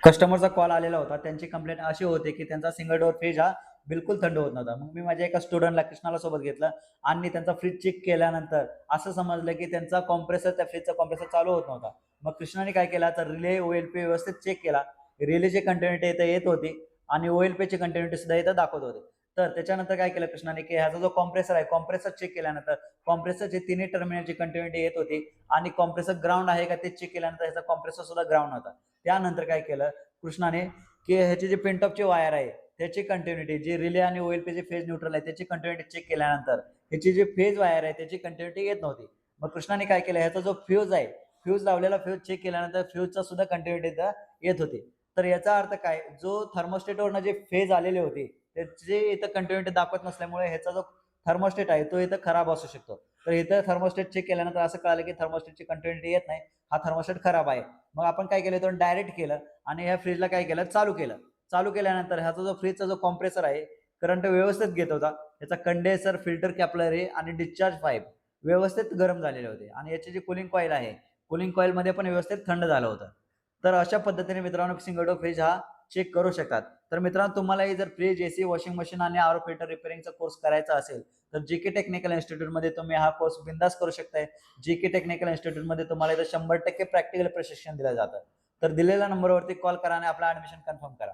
कस्टमरचा call आलेला होता. त्यांची कंप्लेंट अशी होती, की त्यांचा सिंगल डोअर फ्रिज हा बिलकुल थंड होत नव्हता. मग मी माझ्या एका स्टुडंटला कृष्णाला सोबत घेतलं आणि त्यांचा फ्रिज चेक केल्यानंतर असं समजलं, की त्यांचा कॉम्प्रेसर त्या फ्रिजचा कॉम्प्रेसर चालू होत नव्हता. मग कृष्णाने काय केला तर रिले, ओ-एल-पी व्यवस्थित चेक केला. रिलेची कंटिन्यूटी इथं येत होती आणि ओ-एल-पीची कंटिन्यूटी सुद्धा इथं दाखवत होते. तर त्याच्यानंतर काय केलं कृष्णाने, की ह्याचा जो कॉम्प्रेसर आहे, कॉम्प्रेसर चेक केल्यानंतर कॉम्प्रेसरची तिन्ही टर्मिनलची कंटिन्यूटी येत होती आणि कॉम्प्रेसर ग्राउंड आहे का ते चेक केल्यानंतर ह्याचा कॉम्प्रेसर सुद्धा ग्राउंड होता. त्यानंतर काय केलं कृष्णाने, की ह्याची जी पिनटॉपची वायर आहे त्याची कंटिन्यूटी, जी रिले आणि ओ-एल-पीचे फेज न्यूट्रल आहे त्याची कंटिन्यूटी चेक केल्यानंतर ह्याची जी फेज वायर आहे त्याची कंटिन्यूटी येत नव्हती. मग कृष्णाने काय केलं, ह्याचा जो फ्यूज आहे, फ्यूज लावलेला फ्यूज चेक केल्यानंतर फ्यूजचा सुद्धा कंटिन्यूटी इथं येत होती. तर याचा अर्थ काय, जो थर्मोस्टेटवरनं जे फेज आलेले होते त्याची इथं कंटिन्यूटी दाखवत नसल्यामुळे ह्याचा जो थर्मोस्टेट आहे तो इथं खराब असू शकतो. तर इथं थर्मोस्टेट चेक केल्यानंतर असं कळालं, की थर्मोस्टेटची कंटिन्यूटी येत नाही. हा थर्मोस्टेट खराब आहे. मग आपण काय केलं, इथून डायरेक्ट केलं आणि ह्या फ्रीजला काय केलं, चालू केलं. चालू केल्यानंतर ह्याचा जो फ्रीजचा जो कॉम्प्रेसर आहे, करंट व्यवस्थित घेत होता. याचा कंडेन्सर, फिल्टर कॅपिलरी आणि डिस्चार्ज पाईप व्यवस्थित गरम झालेले होते आणि याची जी कूलिंग कॉईल आहे, कूलिंग कॉईलमध्ये पण व्यवस्थित थंड झालं होतं. तर अशा पद्धतीने मित्रांनो सिंगल डोअर फ्रीज हा चेक करू शकतात. तर मित्रांनो तुम्हालाही जर फ्रीज, एसी, वॉशिंग मशीन आणि आरो फिल्टर रिपेअरिंगचा कोर्स करायचा असेल, तर जीके टेक्निकल इन्स्टिट्यूटमध्ये तुम्ही हा कोर्स बिंदास करू शकताय. जीके टेक्निकल इन्स्टिट्यूटमध्ये तुम्हाला इथं 100% प्रॅक्टिकल प्रशिक्षण दिलं जातं. तर दिलेल्या नंबरवरती कॉल करा आणि आपलं ॲडमिशन कन्फर्म करा.